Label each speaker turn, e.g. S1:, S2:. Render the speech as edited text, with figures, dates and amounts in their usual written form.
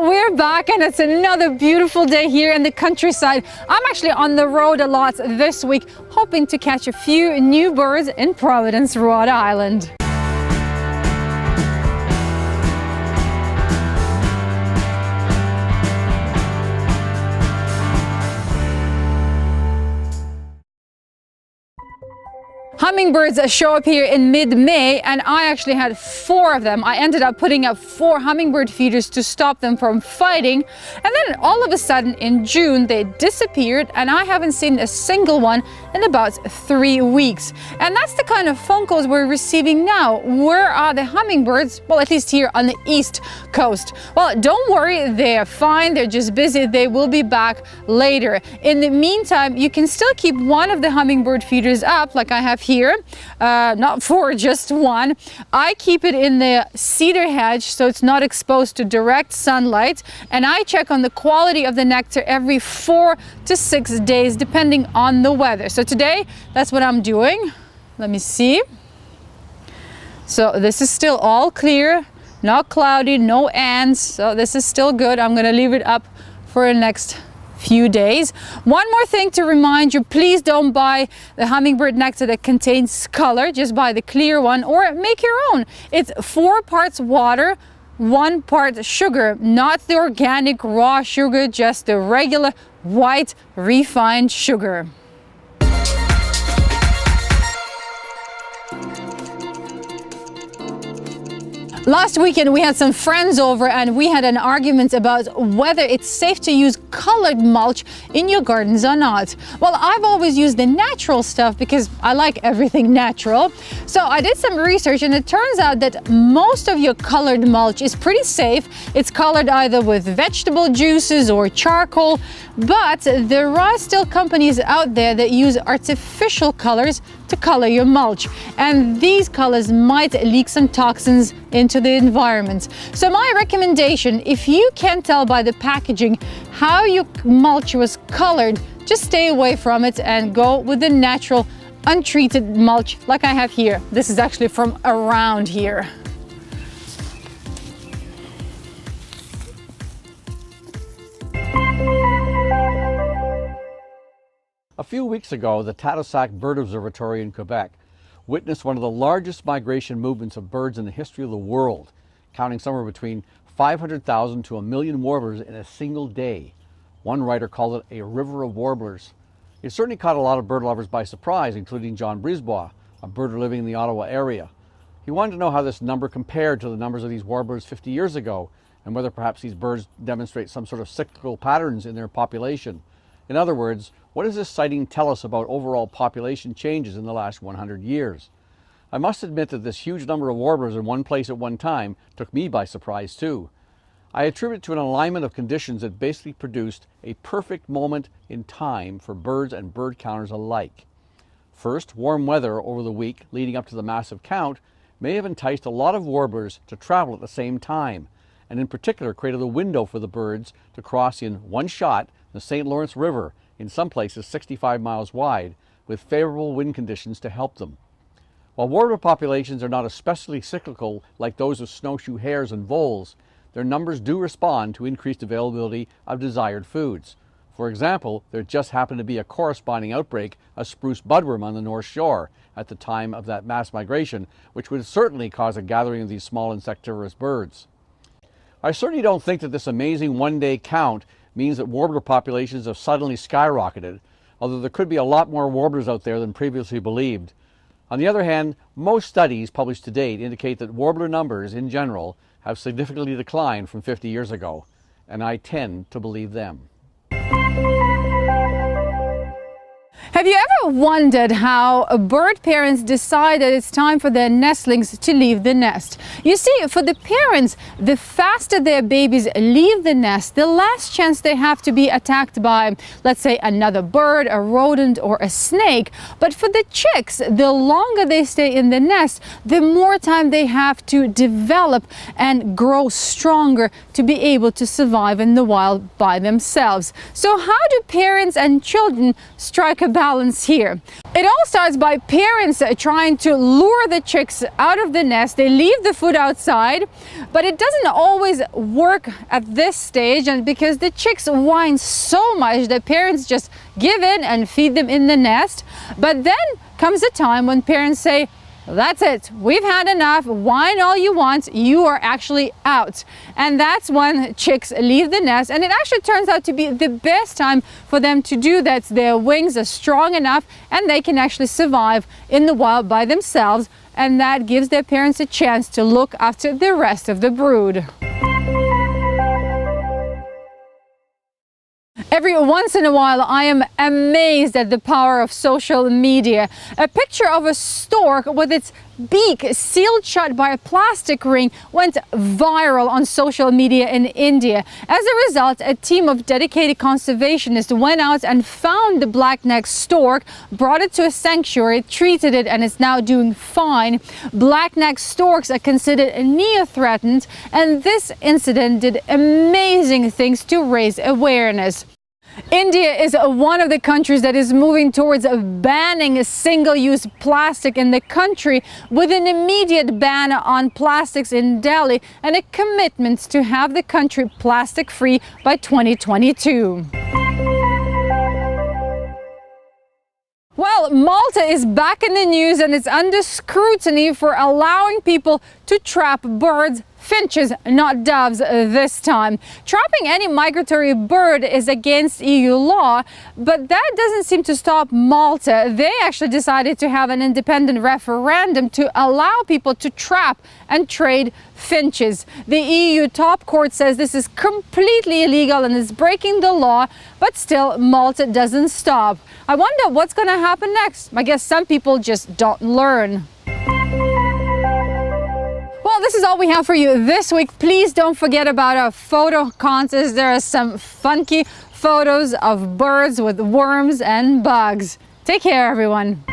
S1: Well, we're back and it's another beautiful day here in the countryside. I'm actually on the road a lot this week, hoping to catch a few new birds in Providence, Rhode Island. Hummingbirds show up here in mid-May, and I actually had 4 of them. I ended up putting up 4 hummingbird feeders to stop them from fighting, and then all of a sudden in June they disappeared, and I haven't seen a single one in about 3 weeks. And that's the kind of phone calls we're receiving now. Where are the hummingbirds? Well, at least here on the East Coast. Well, don't worry, they're fine, they're just busy. They will be back later. In the meantime, you can still keep one of the hummingbird feeders up, like I have here. Not 4, just 1. I keep it in the cedar hedge so it's not exposed to direct sunlight, and I check on the quality of the nectar every 4 to 6 days depending on the weather. So today that's what I'm doing. Let me see. So this is still all clear, not cloudy, no ants, so this is still good. I'm gonna leave it up for the next few days. One more thing to remind you, please don't buy the hummingbird nectar that contains color. Just buy the clear one or make your own. It's 4 parts water, 1 part sugar, not the organic raw sugar, just the regular white refined sugar. Last weekend we had some friends over and we had an argument about whether it's safe to use colored mulch in your gardens or not. Well, I've always used the natural stuff because I like everything natural. So I did some research and it turns out that most of your colored mulch is pretty safe. It's colored either with vegetable juices or charcoal, but there are still companies out there that use artificial colors to color your mulch, and these colors might leak some toxins into the environment. So my recommendation, if you can't tell by the packaging how your mulch was colored, just stay away from it and go with the natural untreated mulch like I have here. This is actually from around here.
S2: A few weeks ago, the Tadoussac Bird Observatory in Quebec witnessed one of the largest migration movements of birds in the history of the world, counting somewhere between 500,000 to 1 million warblers in a single day. One writer called it a river of warblers. It certainly caught a lot of bird lovers by surprise, including John Brisebois, a birder living in the Ottawa area. He wanted to know how this number compared to the numbers of these warblers 50 years ago, and whether perhaps these birds demonstrate some sort of cyclical patterns in their population. In other words, what does this sighting tell us about overall population changes in the last 100 years? I must admit that this huge number of warblers in one place at one time took me by surprise too. I attribute it to an alignment of conditions that basically produced a perfect moment in time for birds and bird counters alike. First, warm weather over the week leading up to the massive count may have enticed a lot of warblers to travel at the same time, and in particular created a window for the birds to cross in one shot the St. Lawrence River, in some places 65 miles wide, with favorable wind conditions to help them. While warbler populations are not especially cyclical like those of snowshoe hares and voles, their numbers do respond to increased availability of desired foods. For example, there just happened to be a corresponding outbreak of spruce budworm on the North Shore at the time of that mass migration, which would certainly cause a gathering of these small insectivorous birds. I certainly don't think that this amazing one-day count means that warbler populations have suddenly skyrocketed, although there could be a lot more warblers out there than previously believed. On the other hand, most studies published to date indicate that warbler numbers in general have significantly declined from 50 years ago, and I tend to believe them.
S1: Have you ever wondered how bird parents decide that it's time for their nestlings to leave the nest? You see, for the parents, the faster their babies leave the nest, the less chance they have to be attacked by, let's say, another bird, a rodent, or a snake. But for the chicks, the longer they stay in the nest, the more time they have to develop and grow stronger to be able to survive in the wild by themselves. So how do parents and children strike a balance here? It all starts by parents trying to lure the chicks out of the nest. They leave the food outside, but it doesn't always work at this stage, and because the chicks whine so much that parents just give in and feed them in the nest. But then comes a time when parents say, that's it, we've had enough, whine all you want, you are actually out. And that's when chicks leave the nest, and it actually turns out to be the best time for them to do that. Their wings are strong enough and they can actually survive in the wild by themselves, and that gives their parents a chance to look after the rest of the brood. Every once in a while, I am amazed at the power of social media. A picture of a stork with its beak sealed shut by a plastic ring went viral on social media in India. As a result, a team of dedicated conservationists went out and found the black-necked stork, brought it to a sanctuary, treated it, and it's now doing fine. Black-necked storks are considered near-threatened, and this incident did amazing things to raise awareness. India is one of the countries that is moving towards banning single-use plastic in the country, with an immediate ban on plastics in Delhi and a commitment to have the country plastic-free by 2022. Well, Malta is back in the news, and it's under scrutiny for allowing people to trap birds. Finches, not doves this time. Trapping any migratory bird is against EU law, but that doesn't seem to stop Malta. They actually decided to have an independent referendum to allow people to trap and trade finches. The EU top court says this is completely illegal and is breaking the law, but still Malta doesn't stop. I wonder what's going to happen next. I guess some people just don't learn. Well, this is all we have for you this week. Please don't forget about our photo contest. There are some funky photos of birds with worms and bugs. Take care, everyone.